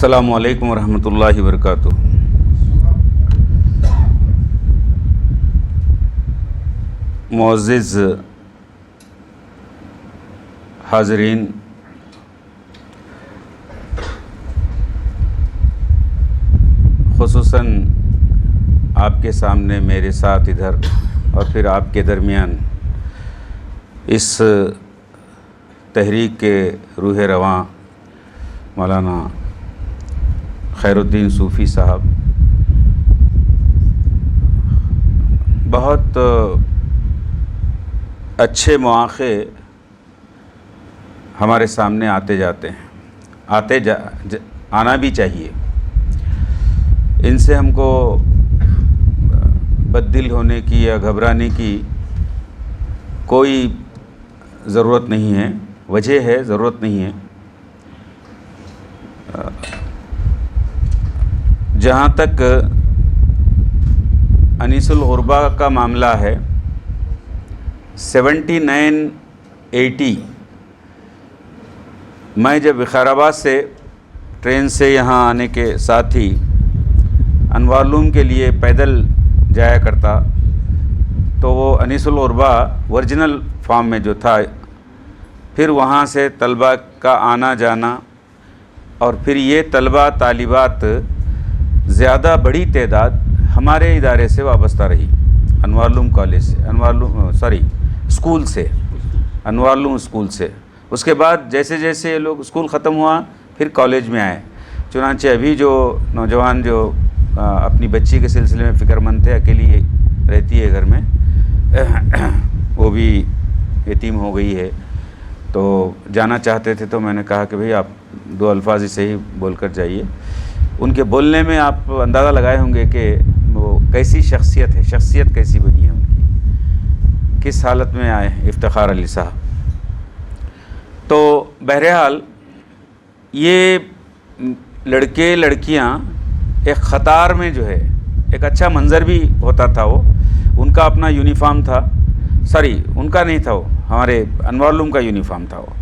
السلام علیکم ورحمۃ اللہ وبرکاتہ۔ معزز حاضرین، خصوصاً آپ کے سامنے میرے ساتھ ادھر اور پھر آپ کے درمیان اس تحریک کے روح رواں مولانا خیر الدین صوفی صاحب بہت اچھے مواقع ہمارے سامنے آتے جاتے ہیں، آنا بھی چاہیے۔ ان سے ہم کو بددل ہونے کی یا گھبرانے کی کوئی ضرورت نہیں ہے، وجہ ہے، ضرورت نہیں ہے۔ جہاں تک انیس الغربا کا معاملہ ہے، 7980 میں جب وقار آباد سے ٹرین سے یہاں آنے کے ساتھ ہی انوار العلوم کے لیے پیدل جایا کرتا، تو وہ انیس الغربا ورجنل فارم میں جو تھا، پھر وہاں سے طلباء کا آنا جانا، اور پھر یہ طلباء طالبات زیادہ بڑی تعداد ہمارے ادارے سے وابستہ رہی، انوار العلوم کالج سے، اسکول سے، انوار العلوم اسکول سے۔ اس کے بعد جیسے جیسے لوگ اسکول ختم ہوا پھر کالج میں آئے۔ چنانچہ ابھی جو نوجوان جو اپنی بچی کے سلسلے میں فکر مند تھے، اکیلی رہتی ہے گھر میں، وہ بھی یتیم ہو گئی ہے، تو جانا چاہتے تھے، تو میں نے کہا کہ بھئی آپ 2 الفاظ اسے ہی بول کر جائیے۔ ان کے بولنے میں آپ اندازہ لگائے ہوں گے کہ وہ کیسی شخصیت ہے، شخصیت کیسی بنی ہے ان کی، کس حالت میں آئے افتخار علی صاحب۔ تو بہرحال یہ لڑکے لڑکیاں ایک قطار میں جو ہے، ایک اچھا منظر بھی ہوتا تھا۔ وہ ان کا اپنا یونیفارم تھا، ان کا نہیں تھا، وہ ہمارے انوار العلوم کا یونیفارم تھا۔ وہ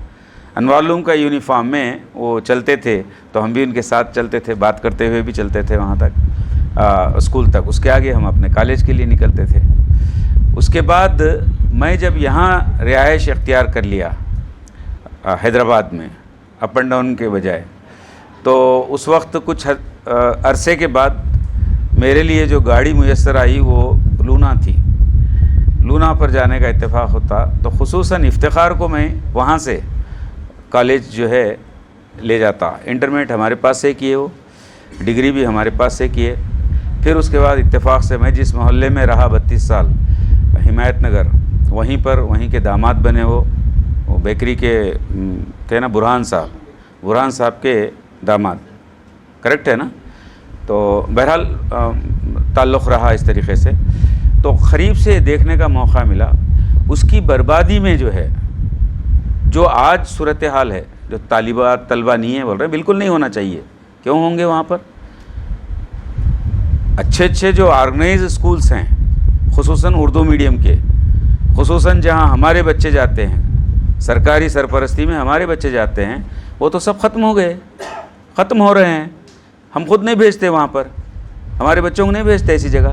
انوار العلوم کا یونیفارم میں وہ چلتے تھے، تو ہم بھی ان کے ساتھ چلتے تھے، بات کرتے ہوئے بھی چلتے تھے وہاں تک، اسکول تک۔ اس کے آگے ہم اپنے کالج کے لیے نکلتے تھے۔ اس کے بعد میں جب یہاں رہائش اختیار کر لیا حیدرآباد میں، اپ اینڈ ڈاؤن کے بجائے، تو اس وقت کچھ عرصے کے بعد میرے لیے جو گاڑی میسر آئی وہ لونا تھی۔ لونا پر جانے کا اتفاق ہوتا، تو خصوصاً افتخار کو میں وہاں سے کالج جو ہے لے جاتا۔ انٹرمیڈیٹ ہمارے پاس سے کیے، وہ ڈگری بھی ہمارے پاس سے کیے۔ پھر اس کے بعد اتفاق سے میں جس محلے میں رہا 32 سال، حمایت نگر، وہیں کے داماد بنے۔ وہ بیکری کے تھے نا، برہان صاحب کے داماد، کریکٹ ہے نا؟ تو بہرحال تعلق رہا اس طریقے سے۔ تو قریب سے دیکھنے کا موقع ملا اس کی بربادی میں جو ہے، جو آج صورتحال ہے، جو طلبہ نہیں ہیں بول رہے ہیں، بالکل نہیں ہونا چاہیے۔ کیوں ہوں گے وہاں پر؟ اچھے جو آرگنائز اسکولز ہیں، خصوصاً اردو میڈیم کے، خصوصاً جہاں ہمارے بچے جاتے ہیں، سرکاری سرپرستی میں ہمارے بچے جاتے ہیں، وہ تو سب ختم ہو گئے، ختم ہو رہے ہیں۔ ہم خود نہیں بھیجتے وہاں پر، ہمارے بچوں کو نہیں بھیجتے ایسی جگہ۔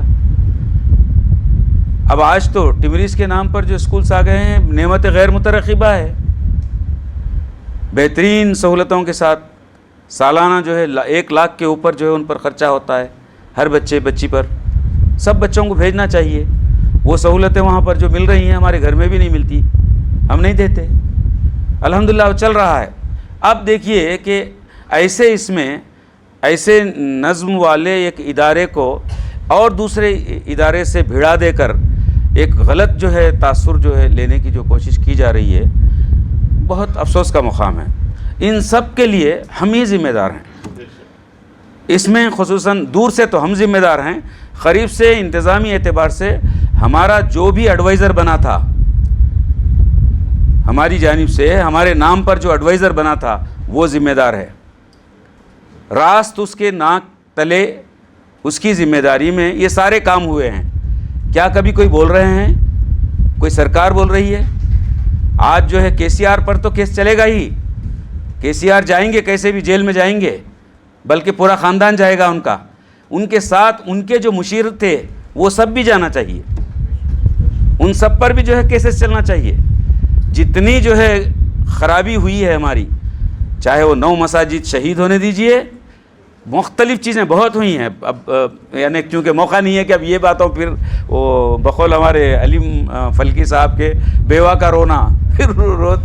اب آج تو ٹمریز کے نام پر جو اسکولز آ گئے ہیں، نعمت غیر مترقبہ ہے، بہترین سہولتوں کے ساتھ۔ سالانہ جو ہے 1 لاکھ کے اوپر جو ہے ان پر خرچہ ہوتا ہے، ہر بچے بچی پر۔ سب بچوں کو بھیجنا چاہیے۔ وہ سہولتیں وہاں پر جو مل رہی ہیں ہمارے گھر میں بھی نہیں ملتی، ہم نہیں دیتے۔ الحمدللہ چل رہا ہے۔ اب دیکھیے کہ ایسے نظم والے ایک ادارے کو اور دوسرے ادارے سے بھیڑا دے کر ایک غلط جو ہے تاثر جو ہے لینے کی جو کوشش کی جا رہی ہے، بہت افسوس کا مقام ہے۔ ان سب کے لیے ہم ہی ذمہ دار ہیں۔ اس میں خصوصاً دور سے تو ہم ذمہ دار ہیں، قریب سے انتظامی اعتبار سے ہمارا جو بھی ایڈوائزر بنا تھا، ہماری جانب سے ہمارے نام پر جو ایڈوائزر بنا تھا، وہ ذمہ دار ہے۔ راست اس کے ناک تلے اس کی ذمہ داری میں یہ سارے کام ہوئے ہیں۔ کیا کبھی کوئی بول رہے ہیں؟ کوئی سرکار بول رہی ہے؟ آج جو ہے کے سی آر پر تو کیس چلے گا ہی، کے سی آر جائیں گے، کیسے بھی جیل میں جائیں گے، بلکہ پورا خاندان جائے گا ان کا. ان کے ساتھ ان کے جو مشیر تھے وہ سب بھی جانا چاہیے. ان سب پر بھی جو ہے کیسز چلنا چاہیے. جتنی جو ہے خرابی ہوئی ہے ہماری، چاہے وہ 9 مساجد شہید ہونے دیجئے، مختلف چیزیں بہت ہوئی ہیں. اب یعنی چونکہ موقع نہیں ہے کہ اب یہ باتوں پھر وہ بقول ہمارے علیم فلکی صاحب کے بیوہ کا رونا، پھر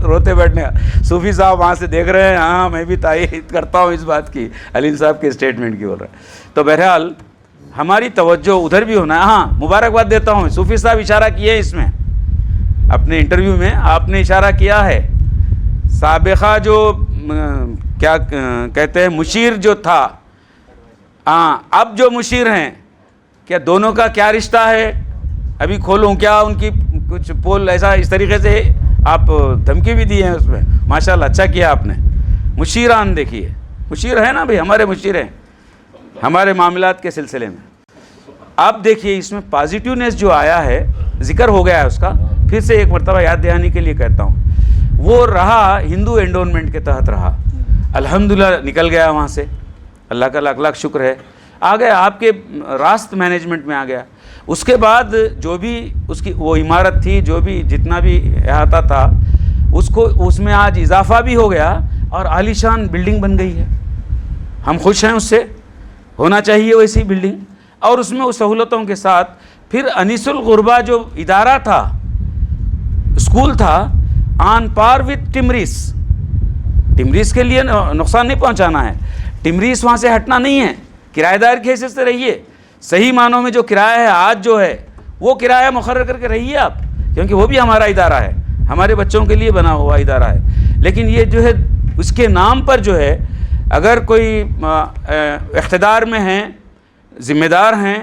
روتے بیٹھنے. صوفی صاحب وہاں سے دیکھ رہے ہیں، ہاں میں بھی تائید کرتا ہوں اس بات کی، علیم صاحب کے اسٹیٹمنٹ کی بول رہے ہیں. تو بہرحال ہماری توجہ ادھر بھی ہونا ہے. ہاں مبارکباد دیتا ہوں، صوفی صاحب اشارہ کیے اس میں اپنے انٹرویو میں، آپ نے اشارہ کیا ہے سابقہ جو کیا کہتے ہیں مشیر جو تھا، ہاں اب جو مشیر ہیں، کیا دونوں کا کیا رشتہ ہے؟ ابھی کھولوں کیا ان کی کچھ پول ایسا اس طریقے سے آپ دھمکی بھی دی ہیں اس میں. ماشاءاللہ اچھا کیا آپ نے. مشیران دیکھیے، مشیر ہے نا بھئی، ہمارے مشیر ہیں ہمارے معاملات کے سلسلے میں. اب دیکھیے اس میں پازیٹیونیس جو آیا ہے، ذکر ہو گیا ہے اس کا، پھر سے ایک مرتبہ یاد دہانی کے لیے کہتا ہوں. وہ رہا ہندو انڈونمنٹ کے تحت رہا، الحمدللہ نکل گیا وہاں سے، اللہ کا لاکھ لاکھ شکر ہے. آ گیا آپ کے راست مینجمنٹ میں آ گیا. اس کے بعد جو بھی اس کی وہ عمارت تھی، جو بھی جتنا بھی احاطہ تھا، اس میں آج اضافہ بھی ہو گیا اور عالیشان بلڈنگ بن گئی ہے. ہم خوش ہیں اس سے، ہونا چاہیے ویسی بلڈنگ. اور اس میں اس سہولتوں کے ساتھ پھر انیس الغربا جو ادارہ تھا، اسکول تھا، آن پار وتھ ٹمریس. ٹمریس کے لیے نقصان نہیں پہنچانا ہے، ٹمریس وہاں سے ہٹنا نہیں ہے، کرایہ دار کی حیثیت سے رہیے. صحیح معنوں میں جو کرایہ ہے آج جو ہے وہ کرایہ مقرر کر کے رہیے آپ، کیونکہ وہ بھی ہمارا ادارہ ہے، ہمارے بچوں کے لیے بنا ہوا ادارہ ہے. لیکن یہ جو ہے اس کے نام پر جو ہے اگر کوئی اقتدار میں ہیں، ذمہ دار ہیں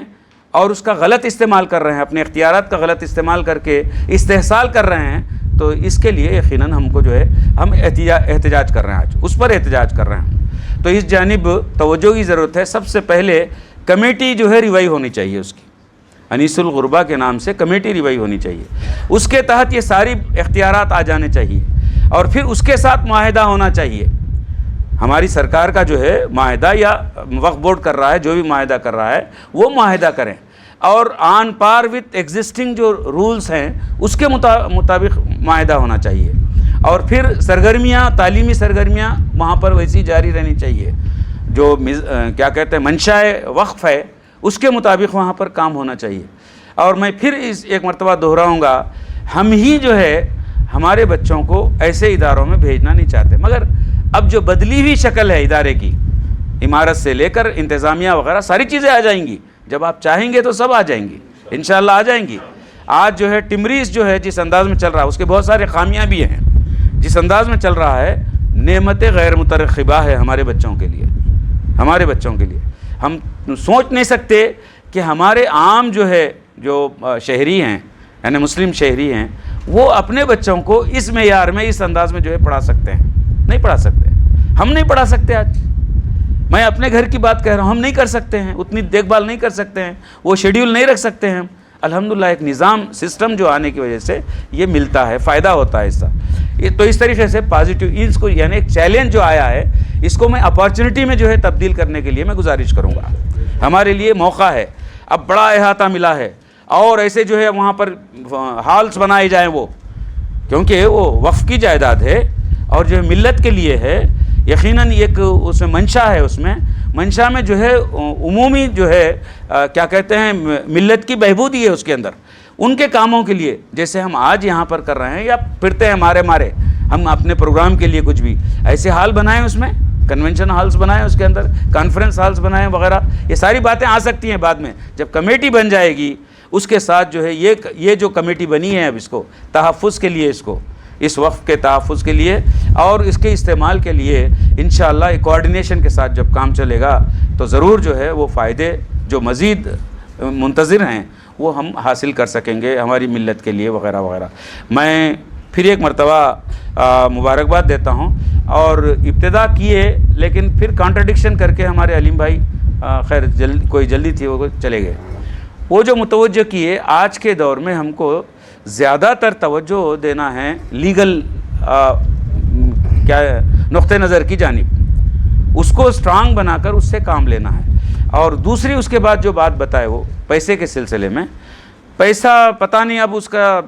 اور اس کا غلط استعمال کر رہے ہیں، اپنے اختیارات کا غلط استعمال کر کے استحصال کر رہے ہیں، تو اس کے لیے یقیناً ہم کو جو ہے ہم احتجاج کر رہے ہیں، آج اس پر احتجاج کر رہے ہیں. تو اس جانب توجہ کی ضرورت ہے. سب سے پہلے کمیٹی جو ہے ریوائیو ہونی چاہیے اس کی، انیس الغربا کے نام سے کمیٹی ریوائیو ہونی چاہیے. اس کے تحت یہ ساری اختیارات آ جانے چاہیے اور پھر اس کے ساتھ معاہدہ ہونا چاہیے. ہماری سرکار کا جو ہے معاہدہ یا وقف بورڈ کر رہا ہے، جو بھی معاہدہ کر رہا ہے وہ معاہدہ کریں اور آن پار وتھ ایگزسٹنگ جو رولز ہیں اس کے مطابق معاہدہ ہونا چاہیے. اور پھر سرگرمیاں، تعلیمی سرگرمیاں وہاں پر ویسی جاری رہنی چاہیے. جو کیا کہتے ہیں منشاء وقف ہے اس کے مطابق وہاں پر کام ہونا چاہیے. اور میں پھر ایک مرتبہ دہراؤں گا، ہم ہی جو ہے ہمارے بچوں کو ایسے اداروں میں بھیجنا نہیں چاہتے، مگر اب جو بدلی ہوئی شکل ہے ادارے کی، عمارت سے لے کر انتظامیہ وغیرہ ساری چیزیں آ جائیں گی. جب آپ چاہیں گے تو سب آ جائیں گی، انشاءاللہ آ جائیں گی. آج جو ہے ٹمریس جو ہے جس انداز میں چل رہا ہے اس کے بہت سارے خامیاں بھی ہیں. جس انداز میں چل رہا ہے نعمت غیر مترقبہ ہے ہمارے بچوں کے لیے، ہمارے بچوں کے لیے. ہم سوچ نہیں سکتے کہ ہمارے عام جو ہے جو شہری ہیں، یعنی مسلم شہری ہیں، وہ اپنے بچوں کو اس معیار میں، اس انداز میں جو ہے پڑھا سکتے ہیں. نہیں پڑھا سکتے، ہم نہیں پڑھا سکتے. آج میں اپنے گھر کی بات کہہ رہا ہوں، ہم نہیں کر سکتے ہیں، اتنی دیکھ بھال نہیں کر سکتے ہیں، وہ شیڈیول نہیں رکھ سکتے ہیں. الحمدللہ ایک نظام سسٹم جو آنے کی وجہ سے یہ ملتا ہے، فائدہ ہوتا ہے اس کا. تو اس طریقے سے پازیٹیو اس کو، یعنی ایک چیلنج جو آیا ہے اس کو میں اپارچونٹی میں جو ہے تبدیل کرنے کے لیے میں گزارش کروں گا. ہمارے لیے موقع ہے، اب بڑا احاطہ ملا ہے اور ایسے جو ہے وہاں پر ہالس بنائے جائیں، وہ کیونکہ وہ وقف کی جائیداد ہے اور جو ملت کے لیے ہے. یقیناً ایک اس میں منشا ہے، اس میں منشا میں جو ہے عمومی جو ہے کیا کہتے ہیں ملت کی بہبودی ہے اس کے اندر، ان کے کاموں کے لیے، جیسے ہم آج یہاں پر کر رہے ہیں یا پھرتے ہیں مارے ہم اپنے پروگرام کے لیے کچھ بھی ایسے ہال بنائیں، اس میں کنونشن ہالس بنائیں، اس کے اندر کانفرنس ہالس بنائیں وغیرہ. یہ ساری باتیں آ سکتی ہیں بعد میں جب کمیٹی بن جائے گی. اس کے ساتھ جو ہے یہ جو کمیٹی بنی ہے اب اس کو تحفظ کے لیے، اس کو اس وقف کے تحفظ کے لیے اور اس کے استعمال کے لیے انشاءاللہ ایک کوآرڈینیشن کے ساتھ جب کام چلے گا تو ضرور جو ہے وہ فائدے جو مزید منتظر ہیں وہ ہم حاصل کر سکیں گے ہماری ملت کے لیے وغیرہ وغیرہ. میں پھر ایک مرتبہ مبارکباد دیتا ہوں. اور ابتدا کیے لیکن پھر کانٹرڈکشن کر کے ہمارے علیم بھائی خیر کوئی جلدی تھی وہ چلے گئے. وہ جو متوجہ کیے، آج کے دور میں ہم کو زیادہ تر توجہ دینا ہے لیگل کیا نقطہ نظر کی جانب. اس کو اسٹرانگ بنا کر اس سے کام لینا ہے. اور دوسری اس کے بعد جو بات بتائے وہ پیسے کے سلسلے میں، پیسہ پتہ نہیں اب اس کا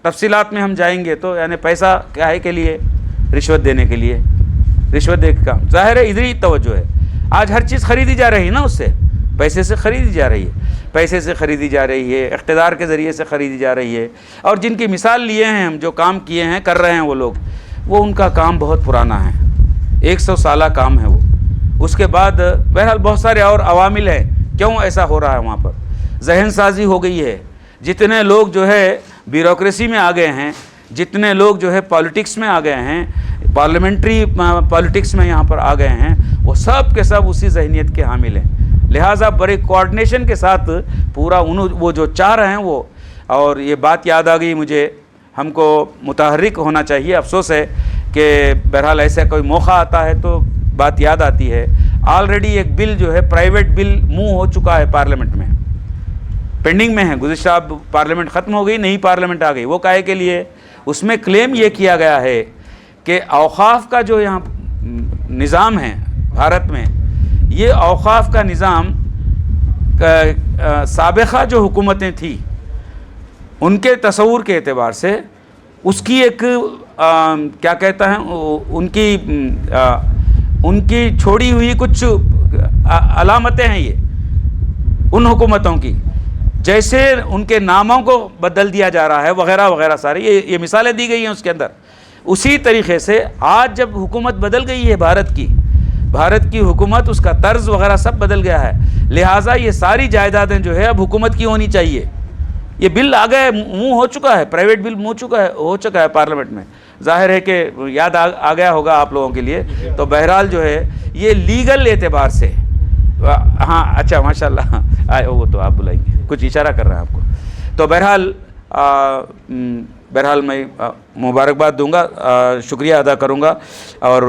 تفصیلات میں ہم جائیں گے تو یعنی پیسہ کیا ہے کے لیے؟ رشوت دینے کے لیے، رشوت دے کے کام. ظاہر ہے ادھر ہی توجہ ہے. آج ہر چیز خریدی جا رہی ہے نا، اس سے پیسے سے خریدی جا رہی ہے، پیسے سے خریدی جا رہی ہے، اقتدار کے ذریعے سے خریدی جا رہی ہے. اور جن کی مثال لیے ہیں ہم، جو کام کیے ہیں کر رہے ہیں وہ لوگ، وہ ان کا کام بہت پرانا ہے، 100 سالہ کام ہے وہ. اس کے بعد بہرحال بہت سارے اور عوامل ہیں کیوں ایسا ہو رہا ہے. وہاں پر ذہن سازی ہو گئی ہے. جتنے لوگ جو ہے بیوروکریسی میں آ گئے ہیں، جتنے لوگ جو ہے پالیٹکس میں آ گئے ہیں، پارلیمنٹری پالیٹکس میں یہاں پر آ گئے ہیں، وہ سب کے سب اسی ذہنیت کے حامل ہیں. لہٰذا بڑے کوآرڈینیشن کے ساتھ پورا وہ جو چاہ رہے ہیں وہ. اور یہ بات یاد آ گئی مجھے، ہم کو متحرک ہونا چاہیے. افسوس ہے کہ بہرحال ایسا کوئی موقع آتا ہے تو بات یاد آتی ہے. آلریڈی ایک بل جو ہے پرائیویٹ بل موو ہو چکا ہے پارلیمنٹ میں، پینڈنگ میں ہے. گزشتہ پارلیمنٹ ختم ہو گئی، نئی پارلیمنٹ آ گئی. وہ کائے کے لیے؟ اس میں کلیم یہ کیا گیا ہے کہ اوقاف کا جو یہاں نظام ہے بھارت میں، یہ اوقاف کا نظام سابقہ جو حکومتیں تھیں ان کے تصور کے اعتبار سے اس کی ایک کیا کہتا ہے، ان کی چھوڑی ہوئی کچھ علامتیں ہیں یہ ان حکومتوں کی. جیسے ان کے ناموں کو بدل دیا جا رہا ہے وغیرہ وغیرہ سارے یہ مثالیں دی گئی ہیں اس کے اندر. اسی طریقے سے آج جب حکومت بدل گئی ہے بھارت کی حکومت، اس کا طرز وغیرہ سب بدل گیا ہے. لہٰذا یہ ساری جائیدادیں جو ہے اب حکومت کی ہونی چاہیے. یہ بل آ گئے، منہ ہو چکا ہے، پرائیویٹ بل ہو چکا ہے پارلیمنٹ میں. ظاہر ہے کہ یاد آ گیا ہوگا آپ لوگوں کے لیے. تو بہرحال جو ہے یہ لیگل اعتبار سے، ہاں اچھا ماشاءاللہ وہ تو آپ بلائیں گے، کچھ اشارہ کر رہے ہیں آپ کو. تو بہرحال میں مبارکباد دوں گا، شکریہ ادا کروں گا. اور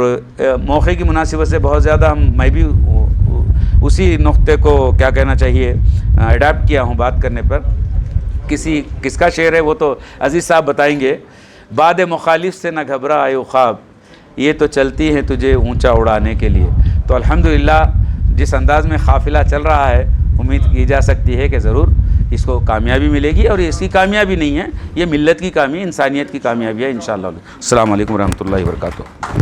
موقع کی مناسبت سے بہت زیادہ میں بھی اسی نقطے کو کیا کہنا چاہیے اڈاپٹ کیا ہوں بات کرنے پر. کس کا شعر ہے وہ تو عزیز صاحب بتائیں گے. باد مخالف سے نہ گھبرا آئے خواب، یہ تو چلتی ہیں تجھے اونچا اڑانے کے لیے. تو الحمدللہ جس انداز میں قافلہ چل رہا ہے، امید کی جا سکتی ہے کہ ضرور اس کو کامیابی ملے گی. اور اس کی کامیابی نہیں ہے، یہ ملت کی کامیابی، انسانیت کی کامیابی ہے انشاءاللہ. السلام علیکم ورحمۃ اللہ وبرکاتہ.